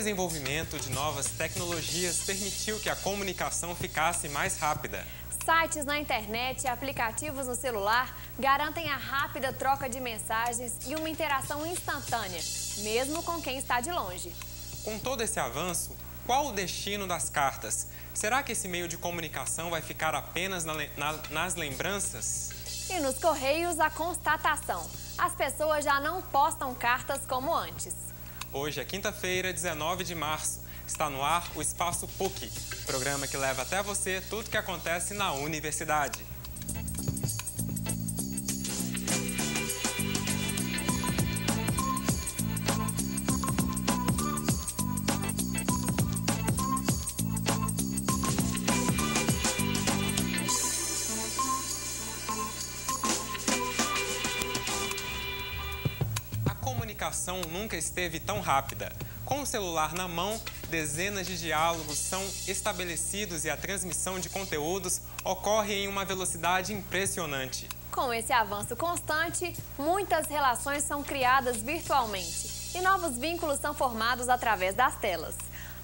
desenvolvimento de novas tecnologias permitiu que a comunicação ficasse mais rápida. Sites na internet e aplicativos no celular garantem a rápida troca de mensagens e uma interação instantânea, mesmo com quem está de longe. Com todo esse avanço, qual o destino das cartas? Será que esse meio de comunicação vai ficar apenas nas lembranças? E nos Correios, a constatação: as pessoas já não postam cartas como antes. Hoje é quinta-feira, 19 de março. Está no ar o Espaço PUC, programa que leva até você tudo o que acontece na universidade. A comunicação nunca esteve tão rápida. Com o celular na mão, dezenas de diálogos são estabelecidos e a transmissão de conteúdos ocorre em uma velocidade impressionante. Com esse avanço constante, muitas relações são criadas virtualmente e novos vínculos são formados através das telas.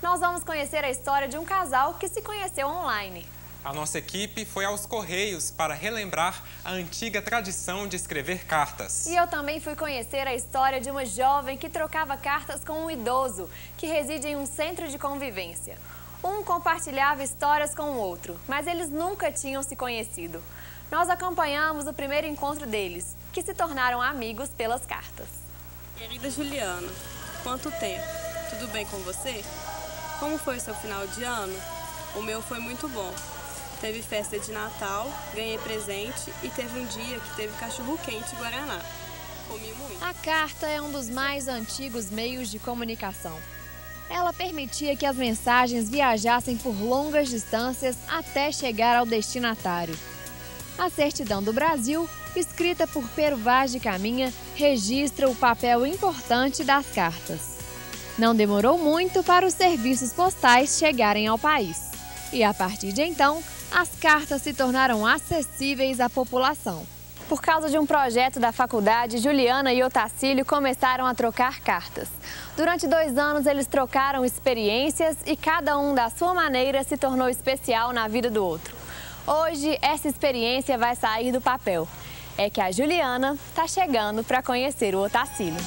Nós vamos conhecer a história de um casal que se conheceu online. A nossa equipe foi aos Correios para relembrar a antiga tradição de escrever cartas. E eu também fui conhecer a história de uma jovem que trocava cartas com um idoso que reside em um centro de convivência. Um compartilhava histórias com o outro, mas eles nunca tinham se conhecido. Nós acompanhamos o primeiro encontro deles, que se tornaram amigos pelas cartas. Querida Juliana, quanto tempo? Tudo bem com você? Como foi o seu final de ano? O meu foi muito bom. Teve festa de Natal, ganhei presente e teve um dia que teve cachorro-quente e guaraná. Comi muito. A carta é um dos mais antigos meios de comunicação. Ela permitia que as mensagens viajassem por longas distâncias até chegar ao destinatário. A Certidão do Brasil, escrita por Pero Vaz de Caminha, registra o papel importante das cartas. Não demorou muito para os serviços postais chegarem ao país. E a partir de então, as cartas se tornaram acessíveis à população. Por causa de um projeto da faculdade, Juliana e Otacílio começaram a trocar cartas. Durante 2 anos, eles trocaram experiências e cada um, da sua maneira, se tornou especial na vida do outro. Hoje, essa experiência vai sair do papel. É que a Juliana está chegando para conhecer o Otacílio.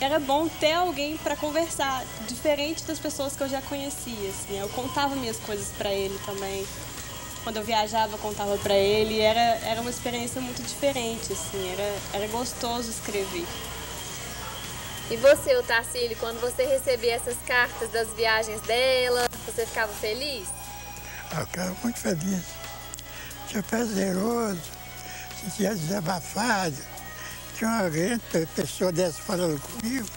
Era bom ter alguém para conversar, diferente das pessoas que eu já conhecia. Assim. Eu contava minhas coisas para ele também. Quando eu viajava, eu contava para ele. Era uma experiência muito diferente, assim. Era gostoso escrever. E você, Otacílio, quando você recebia essas cartas das viagens dela, você ficava feliz? Eu ficava muito feliz. Tinha prazeroso, se tinha desabafado. Tinha uma grande pessoa dessa falando comigo,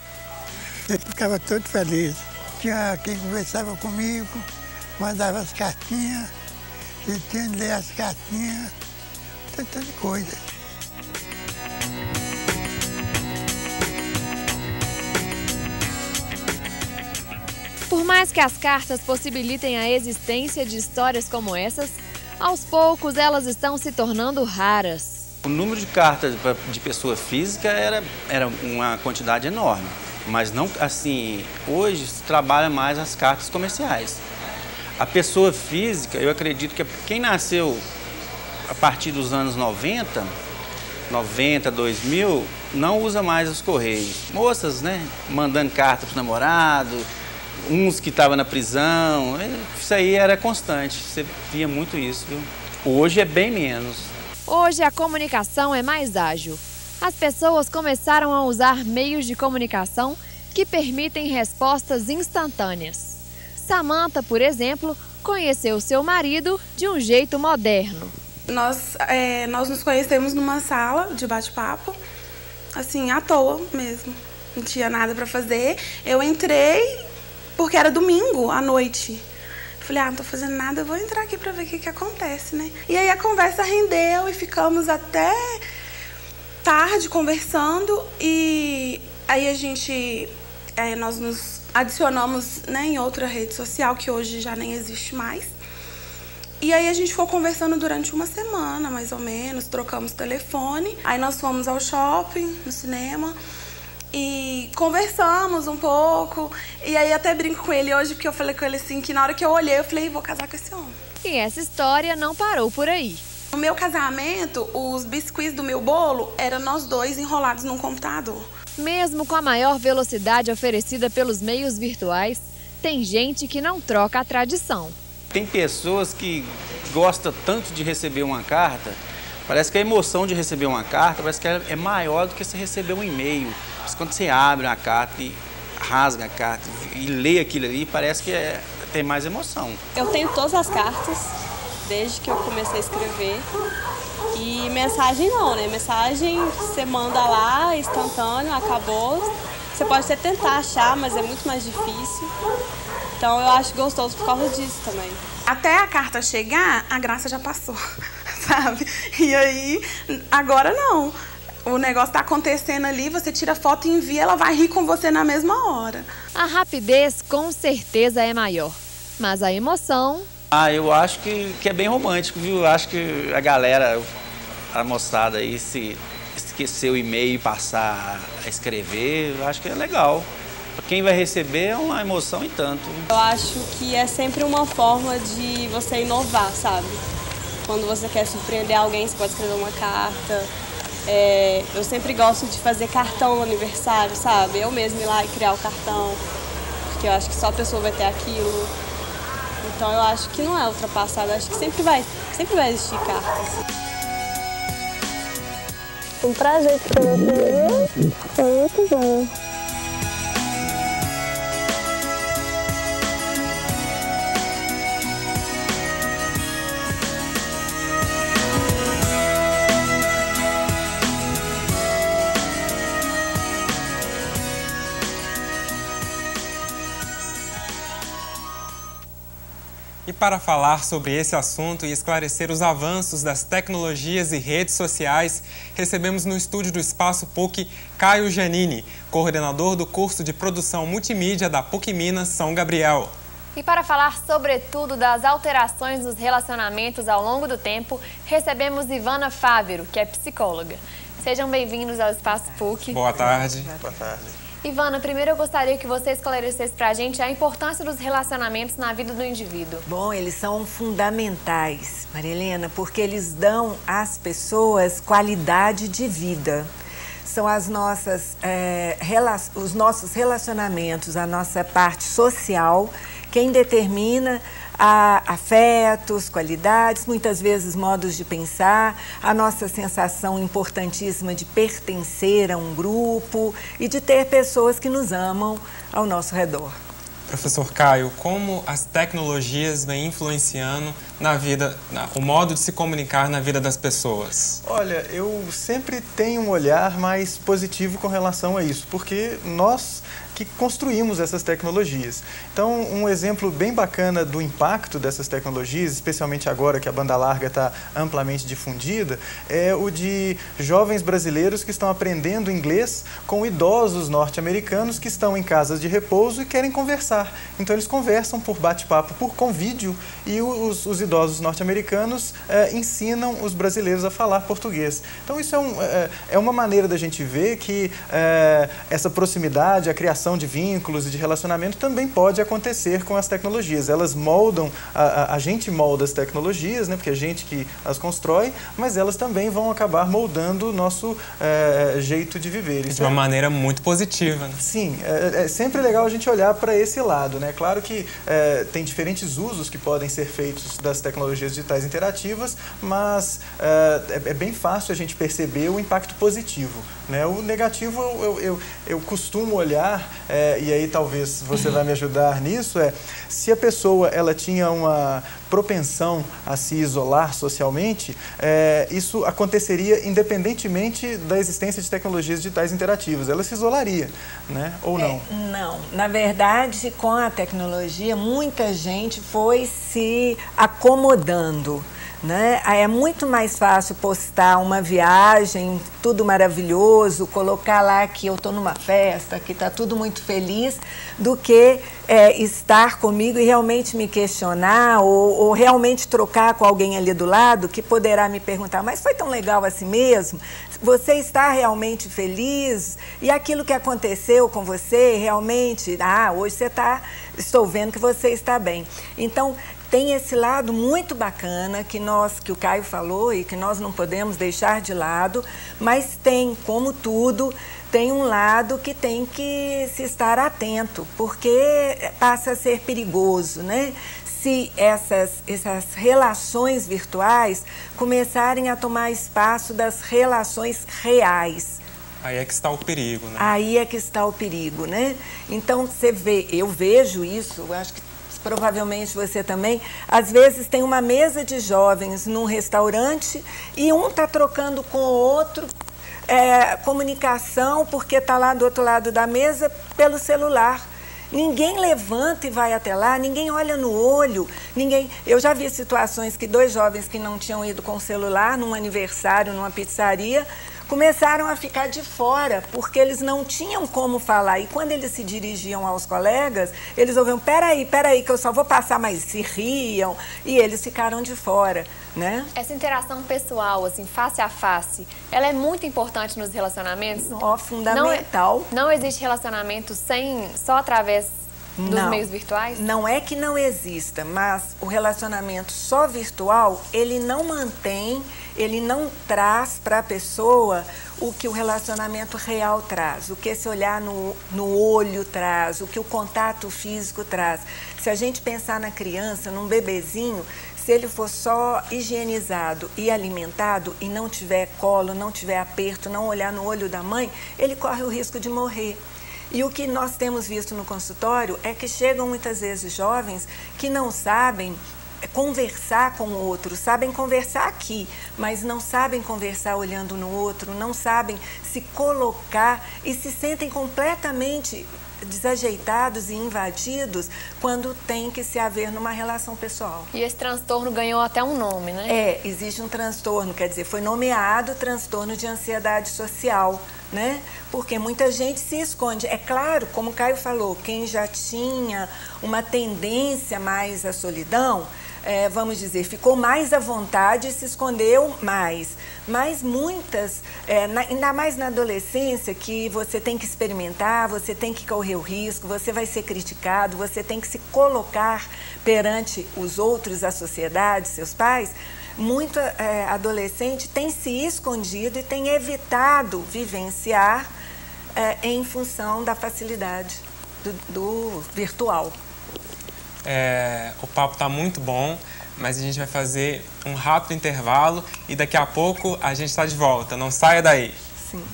eu ficava todo feliz. Tinha quem conversava comigo, mandava as cartinhas, e tinha que ler as cartinhas, tanta coisa. Por mais que as cartas possibilitem a existência de histórias como essas, aos poucos elas estão se tornando raras. O número de cartas de pessoa física era uma quantidade enorme, mas não assim, hoje se trabalha mais as cartas comerciais. A pessoa física, eu acredito que quem nasceu a partir dos anos 90, 2000, não usa mais os correios. Moças, né, mandando carta para o namorado, uns que estavam na prisão, isso aí era constante, você via muito isso, viu? Hoje é bem menos. Hoje a comunicação é mais ágil. As pessoas começaram a usar meios de comunicação que permitem respostas instantâneas. Samantha, por exemplo, conheceu seu marido de um jeito moderno. Nós nos conhecemos numa sala de bate-papo, assim, à toa mesmo. Não tinha nada para fazer. Eu entrei porque era domingo à noite. Falei, não tô fazendo nada, eu vou entrar aqui pra ver o que acontece, né? E aí a conversa rendeu e ficamos até tarde conversando. E aí nós nos adicionamos, né, em outra rede social, que hoje já nem existe mais. E aí a gente ficou conversando durante uma semana, mais ou menos, trocamos telefone. Aí nós fomos ao shopping, no cinema, e conversamos um pouco. E aí até brinco com ele hoje, porque eu falei com ele assim, que na hora que eu olhei, eu falei, vou casar com esse homem. E essa história não parou por aí. No meu casamento, os biscuits do meu bolo eram nós dois enrolados num computador. Mesmo com a maior velocidade oferecida pelos meios virtuais, tem gente que não troca a tradição. Tem pessoas que gostam tanto de receber uma carta, parece que a emoção de receber uma carta parece que é maior do que você receber um e-mail. Mas quando você abre uma carta e rasga a carta e lê aquilo ali, parece que tem mais emoção. Eu tenho todas as cartas, desde que eu comecei a escrever. E mensagem não, né? Mensagem você manda lá, instantâneo, acabou. Você pode até tentar achar, mas é muito mais difícil. Então eu acho gostoso por causa disso também. Até a carta chegar, a graça já passou, sabe? E aí, agora não. O negócio tá acontecendo ali, você tira foto e envia, ela vai rir com você na mesma hora. A rapidez com certeza é maior, mas a emoção... Eu acho que é bem romântico, viu? Eu acho que a galera, a moçada aí, se esquecer o e-mail e passar a escrever, eu acho que é legal. Pra quem vai receber é uma emoção e tanto. Eu acho que é sempre uma forma de você inovar, sabe? Quando você quer surpreender alguém, você pode escrever uma carta. Eu sempre gosto de fazer cartão no aniversário, sabe? Eu mesma ir lá e criar o cartão, porque eu acho que só a pessoa vai ter aquilo. Então eu acho que não é ultrapassado, eu acho que sempre vai existir cartas. Um prazer escrever, foi muito bom. E para falar sobre esse assunto e esclarecer os avanços das tecnologias e redes sociais, recebemos no estúdio do Espaço PUC Caio Giannini, coordenador do curso de produção multimídia da PUC Minas São Gabriel. E para falar sobretudo das alterações nos relacionamentos ao longo do tempo, recebemos Ivana Fávero, que é psicóloga. Sejam bem-vindos ao Espaço PUC. Boa tarde. Boa tarde. Ivana, primeiro eu gostaria que você esclarecesse para a gente a importância dos relacionamentos na vida do indivíduo. Bom, eles são fundamentais, Maria Helena, porque eles dão às pessoas qualidade de vida. São os nossos relacionamentos, a nossa parte social, quem determina afetos, qualidades, muitas vezes modos de pensar, a nossa sensação importantíssima de pertencer a um grupo e de ter pessoas que nos amam ao nosso redor. Professor Caio, como as tecnologias vêm influenciando o modo de se comunicar na vida das pessoas? Olha, eu sempre tenho um olhar mais positivo com relação a isso, porque nós que construímos essas tecnologias. Então, um exemplo bem bacana do impacto dessas tecnologias, especialmente agora que a banda larga está amplamente difundida, é o de jovens brasileiros que estão aprendendo inglês com idosos norte-americanos que estão em casas de repouso e querem conversar. Então, eles conversam por bate-papo, com vídeo, e os idosos norte-americanos ensinam os brasileiros a falar português. Então, isso é uma maneira da gente ver que essa proximidade, a criação de vínculos e de relacionamento também pode acontecer com as tecnologias. Elas moldam, a gente molda as tecnologias, né, porque é a gente que as constrói, mas elas também vão acabar moldando o nosso jeito de viver. De uma maneira muito positiva, né? Sim, é sempre legal a gente olhar para esse lado, né? Claro que tem diferentes usos que podem ser feitos das tecnologias digitais interativas, mas é bem fácil a gente perceber o impacto positivo, né? O negativo eu costumo olhar, e aí talvez você vai me ajudar nisso, se a pessoa ela tinha uma propensão a se isolar socialmente, isso aconteceria independentemente da existência de tecnologias digitais interativas. Ela se isolaria, né? Ou não? Não. Na verdade, com a tecnologia, muita gente foi se acomodando. né? É muito mais fácil postar uma viagem, tudo maravilhoso, colocar lá que eu estou numa festa, que está tudo muito feliz, do que estar comigo e realmente me questionar ou realmente trocar com alguém ali do lado que poderá me perguntar, mas foi tão legal assim mesmo? Você está realmente feliz? E aquilo que aconteceu com você, realmente, hoje estou vendo que você está bem. Então, tem esse lado muito bacana que o Caio falou e que nós não podemos deixar de lado, mas tem, como tudo, tem um lado que tem que se estar atento, porque passa a ser perigoso, né? Se essas relações virtuais começarem a tomar espaço das relações reais. Aí é que está o perigo, né? Aí é que está o perigo, né? Então, você vê, eu vejo isso, eu acho que provavelmente você também, às vezes tem uma mesa de jovens num restaurante e um está trocando com o outro comunicação porque está lá do outro lado da mesa pelo celular. Ninguém levanta e vai até lá, ninguém olha no olho, ninguém... Eu já vi situações que 2 jovens que não tinham ido com o celular num aniversário, numa pizzaria, começaram a ficar de fora, porque eles não tinham como falar. E quando eles se dirigiam aos colegas, eles ouviam, peraí, que eu só vou passar, mas se riam, e eles ficaram de fora, né? Essa interação pessoal, assim, face a face, ela é muito importante nos relacionamentos? Fundamental. Não existe relacionamento só através dos meios virtuais? Não é que não exista, mas o relacionamento só virtual, ele não mantém, ele não traz para a pessoa o que o relacionamento real traz, o que esse olhar no olho traz, o que o contato físico traz. Se a gente pensar na criança, num bebezinho, se ele for só higienizado e alimentado e não tiver colo, não tiver aperto, não olhar no olho da mãe, ele corre o risco de morrer. E o que nós temos visto no consultório é que chegam muitas vezes jovens que não sabem conversar com o outro, sabem conversar aqui, mas não sabem conversar olhando no outro, não sabem se colocar e se sentem completamente desajeitados e invadidos quando tem que se haver numa relação pessoal. E esse transtorno ganhou até um nome, né? Existe um transtorno, quer dizer, foi nomeado transtorno de ansiedade social, né? Porque muita gente se esconde. É claro, como o Caio falou, quem já tinha uma tendência mais à solidão, vamos dizer, ficou mais à vontade e se escondeu mais. Mas muitas, ainda mais na adolescência, que você tem que experimentar, você tem que correr o risco, você vai ser criticado, você tem que se colocar perante os outros, a sociedade, seus pais. Muito adolescente tem se escondido e tem evitado vivenciar em função da facilidade do virtual. O papo está muito bom, mas a gente vai fazer um rápido intervalo e daqui a pouco a gente está de volta. Não saia daí. Sim.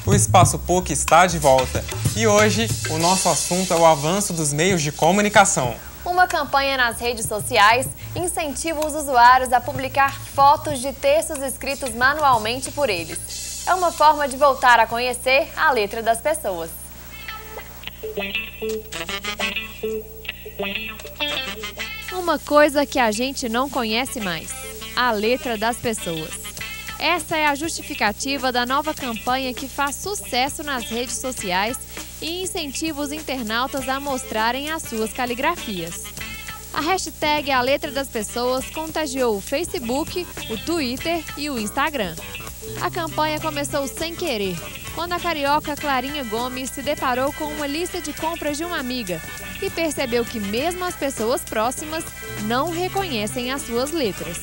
O Espaço PUC está de volta e hoje o nosso assunto é o avanço dos meios de comunicação. Uma campanha nas redes sociais incentiva os usuários a publicar fotos de textos escritos manualmente por eles. É uma forma de voltar a conhecer a letra das pessoas. Uma coisa que a gente não conhece mais: a letra das pessoas. Essa é a justificativa da nova campanha que faz sucesso nas redes sociais e incentiva os internautas a mostrarem as suas caligrafias. A hashtag A Letra das Pessoas contagiou o Facebook, o Twitter e o Instagram. A campanha começou sem querer, quando a carioca Clarinha Gomes se deparou com uma lista de compras de uma amiga e percebeu que mesmo as pessoas próximas não reconhecem as suas letras.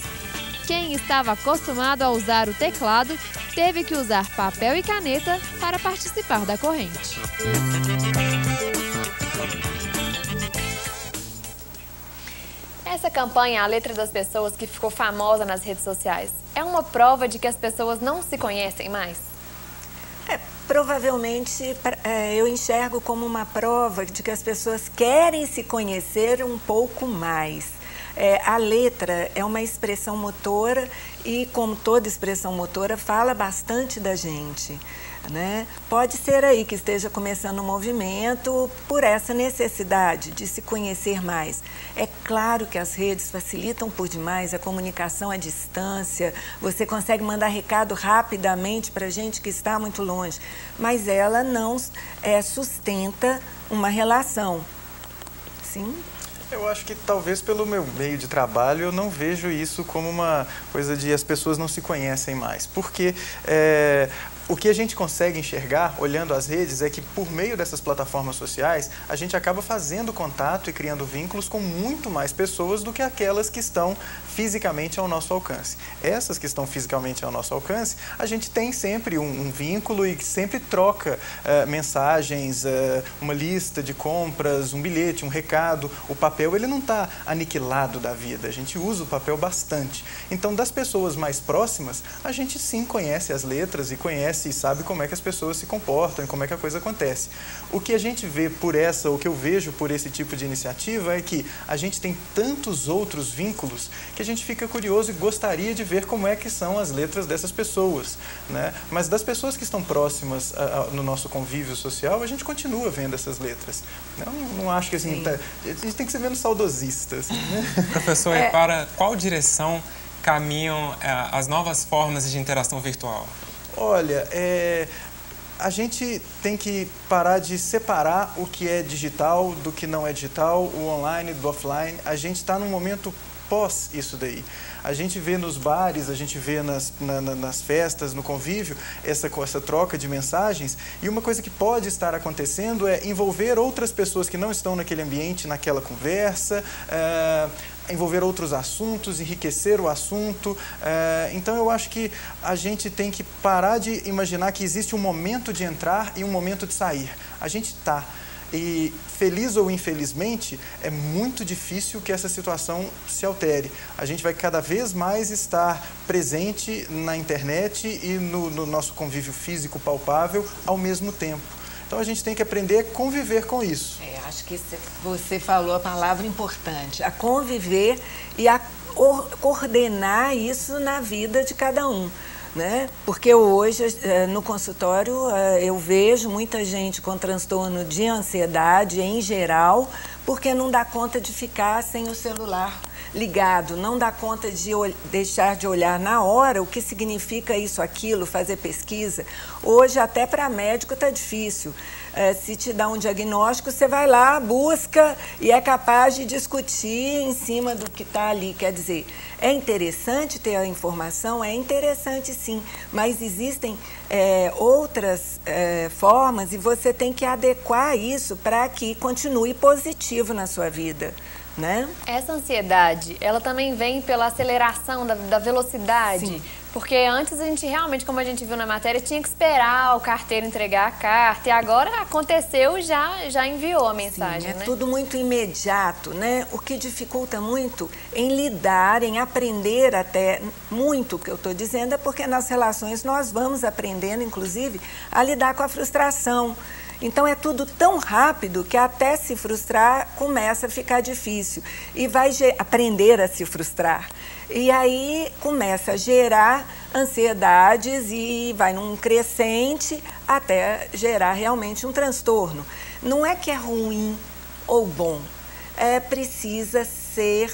Quem estava acostumado a usar o teclado teve que usar papel e caneta para participar da corrente. Essa campanha, A Letra das Pessoas, que ficou famosa nas redes sociais, é uma prova de que as pessoas não se conhecem mais? Provavelmente eu enxergo como uma prova de que as pessoas querem se conhecer um pouco mais. A letra é uma expressão motora e, como toda expressão motora, fala bastante da gente, né? Pode ser aí que esteja começando um movimento por essa necessidade de se conhecer mais. É claro que as redes facilitam por demais a comunicação à distância, você consegue mandar recado rapidamente para gente que está muito longe, mas ela não sustenta uma relação. Sim? Eu acho que talvez pelo meu meio de trabalho eu não vejo isso como uma coisa de as pessoas não se conhecem mais, porque o que a gente consegue enxergar, olhando as redes, é que por meio dessas plataformas sociais, a gente acaba fazendo contato e criando vínculos com muito mais pessoas do que aquelas que estão fisicamente ao nosso alcance. Essas que estão fisicamente ao nosso alcance, a gente tem sempre um vínculo e sempre troca mensagens, uma lista de compras, um bilhete, um recado. O papel, ele não está aniquilado da vida, a gente usa o papel bastante. Então, das pessoas mais próximas, a gente sim conhece as letras e conhece e sabe como é que as pessoas se comportam e como é que a coisa acontece. O que a gente vê o que eu vejo por esse tipo de iniciativa é que a gente tem tantos outros vínculos que a gente fica curioso e gostaria de ver como é que são as letras dessas pessoas, né? Mas das pessoas que estão próximas no nosso convívio social, a gente continua vendo essas letras. Eu não acho que assim, a gente tem que ser menos saudosista. Assim, né? Professor, e para qual direção caminham as novas formas de interação virtual? Olha, a gente tem que parar de separar o que é digital do que não é digital, o online do offline. A gente está num momento pós isso daí. A gente vê nos bares, a gente vê nas festas, no convívio, essa troca de mensagens, e uma coisa que pode estar acontecendo é envolver outras pessoas que não estão naquele ambiente, naquela conversa, envolver outros assuntos, enriquecer o assunto. Então, eu acho que a gente tem que parar de imaginar que existe um momento de entrar e um momento de sair. A gente está. E, feliz ou infelizmente, é muito difícil que essa situação se altere. A gente vai cada vez mais estar presente na internet e no nosso convívio físico palpável ao mesmo tempo. Então, a gente tem que aprender a conviver com isso. Acho que você falou a palavra importante, a conviver e a coordenar isso na vida de cada um, né? Porque hoje, no consultório, eu vejo muita gente com transtorno de ansiedade em geral, porque não dá conta de ficar sem o celular ligado, não dá conta de deixar de olhar na hora o que significa isso, aquilo, fazer pesquisa. Hoje, até para médico está difícil. Se te dá um diagnóstico, você vai lá, busca e é capaz de discutir em cima do que está ali. Quer dizer, é interessante ter a informação? É interessante sim, mas existem outras formas e você tem que adequar isso para que continue positivo na sua vida, né? Essa ansiedade, ela também vem pela aceleração da velocidade. Sim. Porque antes a gente realmente, como a gente viu na matéria, tinha que esperar o carteiro entregar a carta. E agora aconteceu, já enviou a mensagem, né? Tudo muito imediato, né? O que dificulta muito em lidar, em aprender até muito, o que eu estou dizendo, é porque nas relações nós vamos aprendendo, inclusive, a lidar com a frustração. Então, é tudo tão rápido que até se frustrar começa a ficar difícil. E vai aprender a se frustrar. E aí começa a gerar ansiedades e vai num crescente até gerar realmente um transtorno. Não é que é ruim ou bom, precisa ser...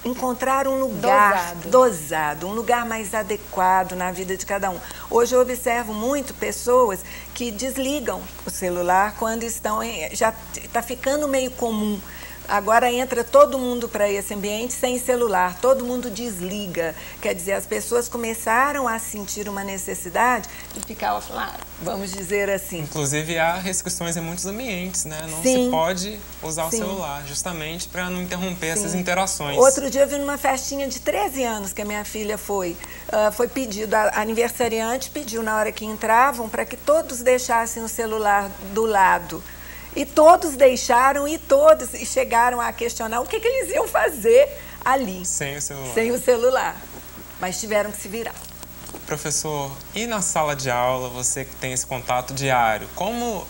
encontrar um lugar dosado, um lugar mais adequado na vida de cada um. Hoje eu observo muito pessoas que desligam o celular quando estão já está ficando meio comum. Agora entra todo mundo para esse ambiente sem celular, todo mundo desliga. Quer dizer, as pessoas começaram a sentir uma necessidade de ficar offline, vamos dizer assim. Inclusive, há restrições em muitos ambientes, né? Não se pode usar o celular, justamente para não interromper essas interações. Outro dia eu vi numa festinha de 13 anos que a minha filha foi pedido, a aniversariante pediu na hora que entravam para que todos deixassem o celular do lado. E todos deixaram e chegaram a questionar o que eles iam fazer ali. Sem o celular. Sem o celular. Mas tiveram que se virar. Professor, e na sala de aula, você que tem esse contato diário, como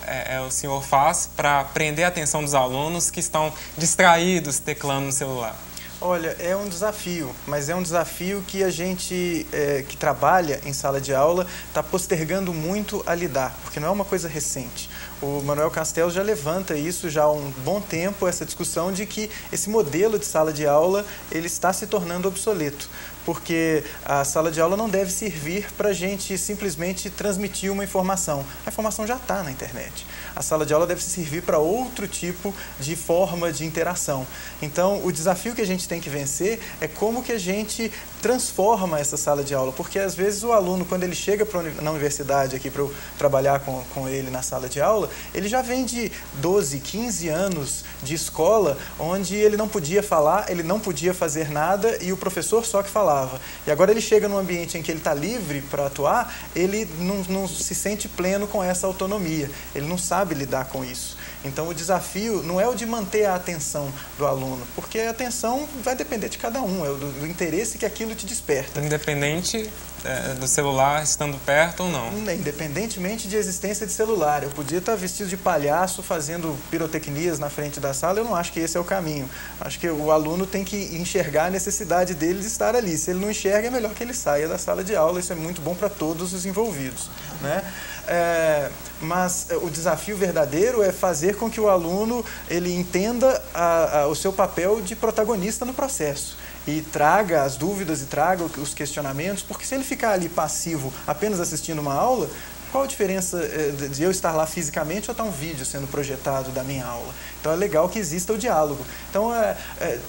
o senhor faz para prender a atenção dos alunos que estão distraídos teclando no celular? Olha, é um desafio, mas é um desafio que a gente que trabalha em sala de aula está postergando muito a lidar, porque não é uma coisa recente. O Manuel Castells já levanta isso já há um bom tempo, essa discussão de que esse modelo de sala de aula ele está se tornando obsoleto, porque a sala de aula não deve servir para a gente simplesmente transmitir uma informação. A informação já está na internet. A sala de aula deve servir para outro tipo de forma de interação. Então, o desafio que a gente tem que vencer é como que a gente transforma essa sala de aula, porque às vezes o aluno, quando ele chega na universidade aqui para eu trabalhar com ele na sala de aula, ele já vem de 12, 15 anos de escola, onde ele não podia falar, ele não podia fazer nada e o professor só que falava. E agora ele chega num ambiente em que ele está livre para atuar, ele não se sente pleno com essa autonomia, ele não sabe lidar com isso. Então, o desafio não é o de manter a atenção do aluno, porque a atenção vai depender de cada um, é do interesse que aquilo te desperta. Independente do celular estando perto ou não? Independentemente de existência de celular. Eu podia estar vestido de palhaço fazendo pirotecnias na frente da sala, eu não acho que esse é o caminho. Acho que o aluno tem que enxergar a necessidade dele de estar ali. Se ele não enxerga, é melhor que ele saia da sala de aula, isso é muito bom para todos os envolvidos, né? Mas o desafio verdadeiro é fazer com que o aluno ele entenda o seu papel de protagonista no processo e traga as dúvidas e traga os questionamentos, porque se ele ficar ali passivo apenas assistindo uma aula, qual a diferença de eu estar lá fisicamente ou estar um vídeo sendo projetado da minha aula? Então é legal que exista o diálogo. Então,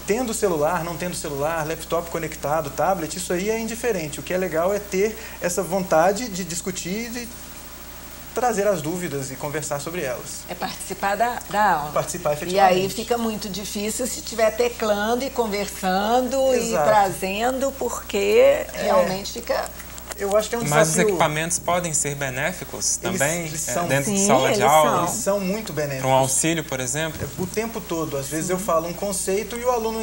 tendo celular, não tendo celular, laptop conectado, tablet, isso aí é indiferente. O que é legal é ter essa vontade de discutir, de trazer as dúvidas e conversar sobre elas. É participar da aula. Participar efetivamente. E aí fica muito difícil se estiver teclando e conversando. Exato. E trazendo, porque realmente fica... Eu acho que é um desafio. Mas os equipamentos podem ser benéficos também eles são, dentro de sala de aula? Eles são muito benéficos. Para um auxílio, por exemplo? O tempo todo. Às vezes eu falo um conceito e o aluno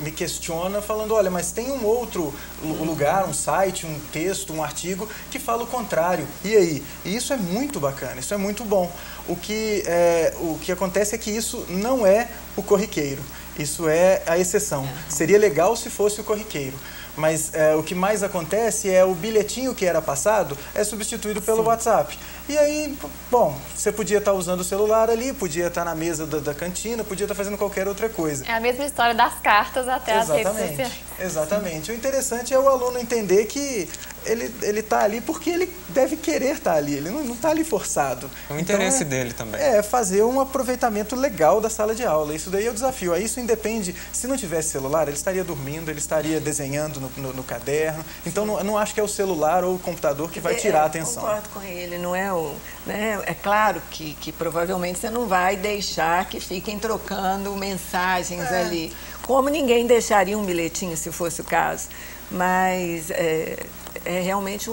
me questiona falando, olha, mas tem um outro lugar, um site, um texto, um artigo que fala o contrário. E aí? E isso é muito bacana, isso é muito bom. O que acontece é que isso não é o corriqueiro. Isso é a exceção. Seria legal se fosse o corriqueiro. Mas o que mais acontece é o bilhetinho que era passado é substituído pelo WhatsApp. E aí, bom, você podia estar usando o celular ali, podia estar na mesa da cantina, podia estar fazendo qualquer outra coisa. É a mesma história das cartas até as redes sociais. Exatamente. O interessante é o aluno entender que ele está ali porque ele deve querer estar ali, ele não está ali forçado. É o interesse dele também. É fazer um aproveitamento legal da sala de aula, isso daí é o desafio. Aí isso independe, se não tivesse celular, ele estaria dormindo, ele estaria desenhando no caderno, então não acho que é o celular ou o computador que vai tirar a atenção. Concordo com ele, não é o... Né? É claro que provavelmente você não vai deixar que fiquem trocando mensagens ali, como ninguém deixaria um bilhetinho se fosse o caso, mas é realmente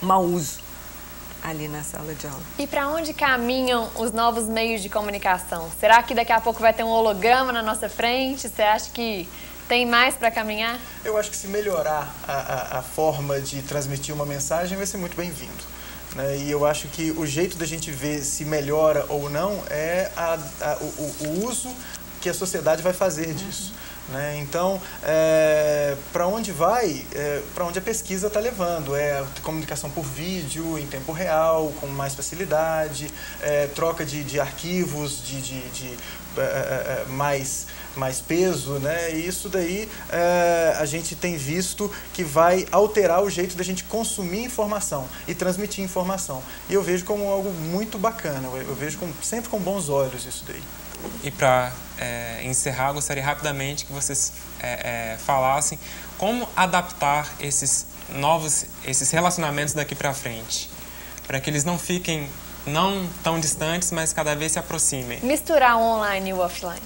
mau uso ali na sala de aula. E para onde caminham os novos meios de comunicação? Será que daqui a pouco vai ter um holograma na nossa frente? Você acha que tem mais para caminhar? Eu acho que se melhorar a forma de transmitir uma mensagem vai ser muito bem-vindo. E eu acho que o jeito da gente ver se melhora ou não é o uso que a sociedade vai fazer disso. Então, para onde vai? Para onde a pesquisa está levando? É a comunicação por vídeo, em tempo real, com mais facilidade, troca de arquivos, de mais peso, né? E isso daí a gente tem visto que vai alterar o jeito da gente consumir informação e transmitir informação. E eu vejo como algo muito bacana, eu vejo sempre com bons olhos isso daí. E para encerrar, gostaria rapidamente que vocês falassem como adaptar esses relacionamentos daqui para frente, para que eles não fiquem não tão distantes, mas cada vez se aproximem. Misturar o online e o offline.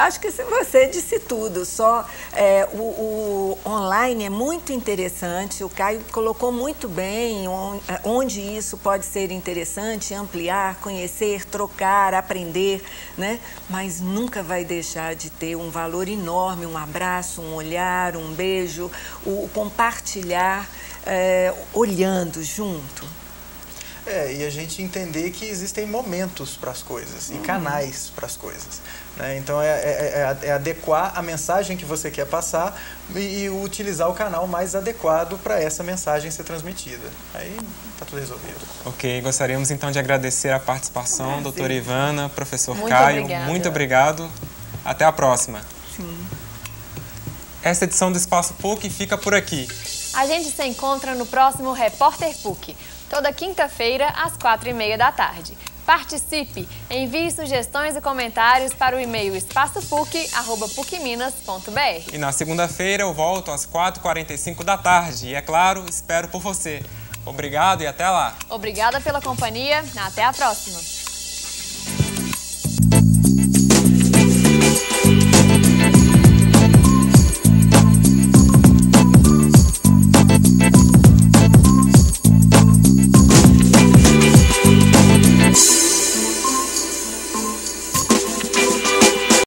Acho que você disse tudo, o online é muito interessante, o Caio colocou muito bem onde isso pode ser interessante, ampliar, conhecer, trocar, aprender, né? Mas nunca vai deixar de ter um valor enorme, um abraço, um olhar, um beijo, o compartilhar, olhando junto. E a gente entender que existem momentos para as coisas e canais para as coisas, né? Então é adequar a mensagem que você quer passar e utilizar o canal mais adequado para essa mensagem ser transmitida. Aí está tudo resolvido. Ok, gostaríamos então de agradecer a participação, doutora Ivana, professor Muito Caio, obrigada. muito obrigado. Até a próxima. Sim. Esta edição do Espaço PUC fica por aqui. A gente se encontra no próximo Repórter PUC, toda quinta-feira, às 4h30 da tarde. Participe! Envie sugestões e comentários para o e-mail espaçopuc@pucminas.br. E na segunda-feira eu volto às 4h45 da tarde. E é claro, espero por você. Obrigado e até lá! Obrigada pela companhia. Até a próxima!